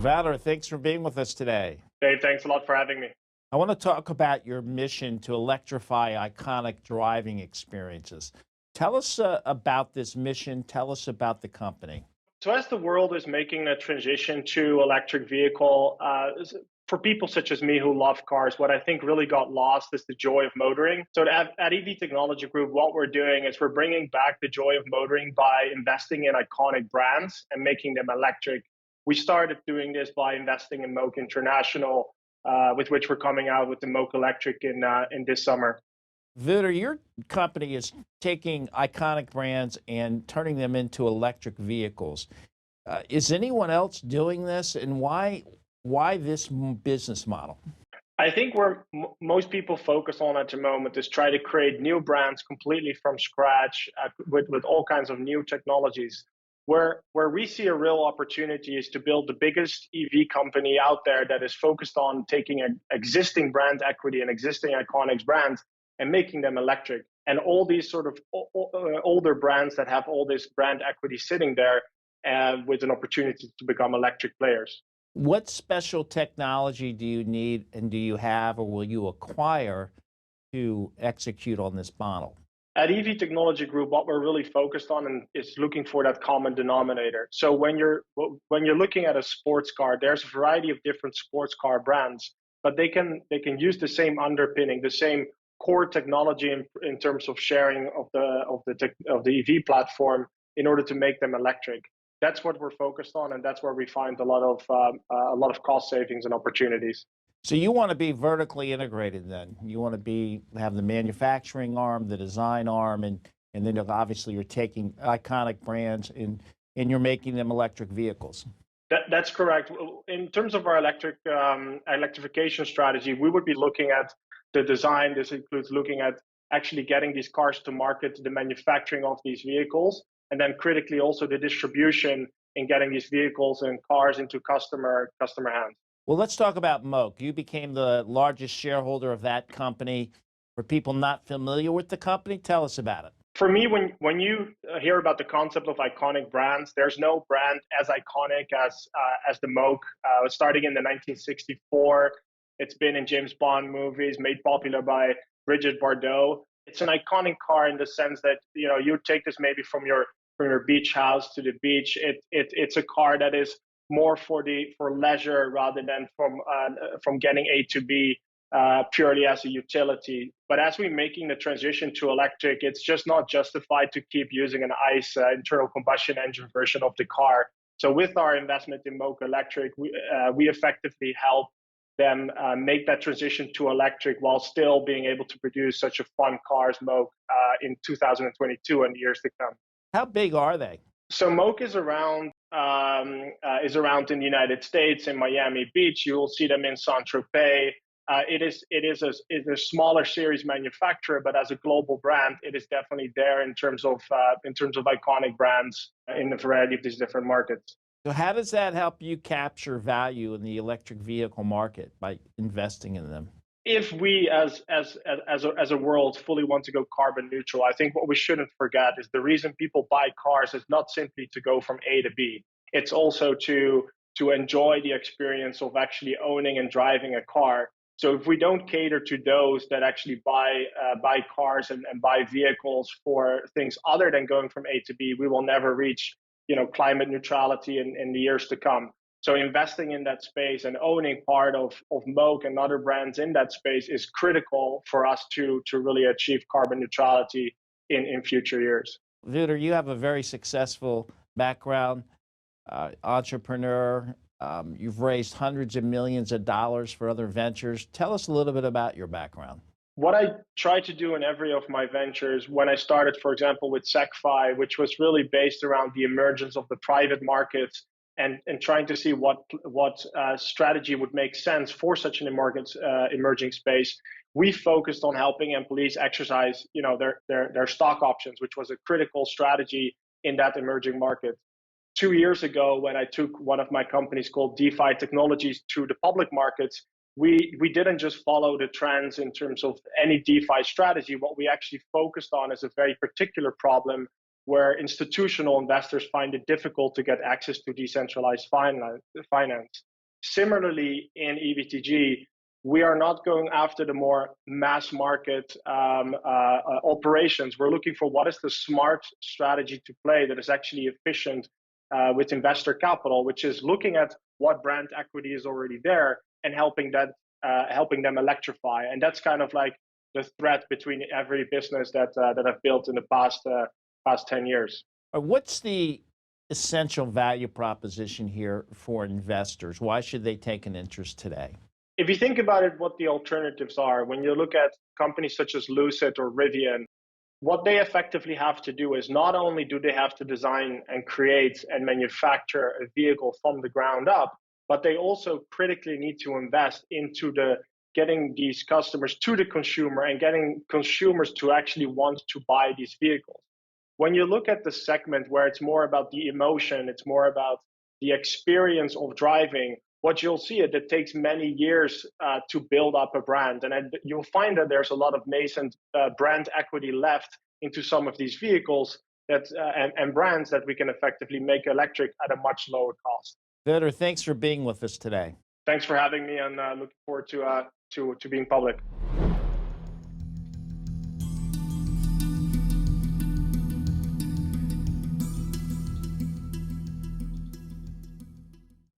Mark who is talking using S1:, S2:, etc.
S1: Wouter, thanks for being with us today.
S2: Dave, thanks a lot for having me.
S1: I want to talk about your mission to electrify iconic driving experiences. Tell us about this mission. Tell us about the company.
S2: So as the world is making a transition to electric vehicle, for people such as me who love cars, what I think really got lost is the joy of motoring. So at EV Technology Group, what we're doing is we're bringing back the joy of motoring by investing in iconic brands and making them electric. We started doing this by investing in Moog International, with which we're coming out with the Moog Electric in this summer.
S1: Wouter, your company is taking iconic brands and turning them into electric vehicles. Is anyone else doing this, and why this business model?
S2: I think where most people focus on at the moment is try to create new brands completely from scratch with all kinds of new technologies. Where we see a real opportunity is to build the biggest EV company out there that is focused on taking an existing brand equity and existing iconic brands and making them electric. And all these sort of older brands that have all this brand equity sitting there with an opportunity to become electric players.
S1: What special technology do you need and do you have or will you acquire to execute on this model?
S2: At EV Technology Group, what we're really focused on is looking for that common denominator. So when you're looking at a sports car, there's a variety of different sports car brands, but they can use the same underpinning, the same core technology in terms of sharing of the EV platform in order to make them electric. That's what we're focused on, and that's where we find a lot of cost savings and opportunities.
S1: So you want to be vertically integrated then. You want to have the manufacturing arm, the design arm, and then obviously you're taking iconic brands and you're making them electric vehicles.
S2: That's correct. In terms of our electrification strategy, we would be looking at the design. This includes looking at actually getting these cars to market, the manufacturing of these vehicles, and then critically also the distribution in getting these vehicles and cars into customer hands.
S1: Well, let's talk about Moog. You became the largest shareholder of that company. For people not familiar with the company, tell us about it.
S2: For me, when you hear about the concept of iconic brands, there's no brand as iconic as the Moog. Starting in the 1964, it's been in James Bond movies, made popular by Brigitte Bardot. It's an iconic car in the sense that you take this maybe from your beach house to the beach. It's a car that is more for leisure rather than from getting A to B purely as a utility. But as we're making the transition to electric, it's just not justified to keep using an ICE internal combustion engine version of the car. So with our investment in Moog Electric, we effectively help them make that transition to electric while still being able to produce such a fun car as Moog in 2022 and the years to come.
S1: How big are they?
S2: So Moog is around in the United States, in Miami Beach. You will see them in Saint-Tropez. It is a smaller series manufacturer, but as a global brand, it is definitely there in terms of iconic brands in a variety of these different markets.
S1: So how does that help you capture value in the electric vehicle market by investing in them?
S2: If we as a world fully want to go carbon neutral, I think what we shouldn't forget is the reason people buy cars is not simply to go from A to B. It's also to enjoy the experience of actually owning and driving a car. So if we don't cater to those that actually buy cars and buy vehicles for things other than going from A to B, we will never reach climate neutrality in the years to come. So investing in that space and owning part of Moog and other brands in that space is critical for us to really achieve carbon neutrality in future years.
S1: Wouter, you have a very successful background, entrepreneur. You've raised hundreds of millions of dollars for other ventures. Tell us a little bit about your background.
S2: What I try to do in every of my ventures, when I started, for example, with SecFi, which was really based around the emergence of the private markets and trying to see what strategy would make sense for such an emerging space, we focused on helping employees exercise their stock options, which was a critical strategy in that emerging market. 2 years ago, when I took one of my companies called DeFi Technologies to the public markets, we didn't just follow the trends in terms of any DeFi strategy. What we actually focused on is a very particular problem where institutional investors find it difficult to get access to decentralized finance. Similarly, in EVTG, we are not going after the more mass market operations. We're looking for what is the smart strategy to play that is actually efficient with investor capital, which is looking at what brand equity is already there and helping them electrify. And that's kind of like the thread between every business that I've built in the past 10 years.
S1: What's the essential value proposition here for investors? Why should they take an interest today?
S2: If you think about it, what the alternatives are, when you look at companies such as Lucid or Rivian, what they effectively have to do is not only do they have to design and create and manufacture a vehicle from the ground up, but they also critically need to invest into getting these customers to the consumer and getting consumers to actually want to buy these vehicles. When you look at the segment where it's more about the emotion, it's more about the experience of driving, what you'll see is it takes many years to build up a brand. And you'll find that there's a lot of nascent brand equity left into some of these vehicles and brands that we can effectively make electric at a much lower cost.
S1: Wouter, thanks for being with us today.
S2: Thanks for having me, and looking forward to being public.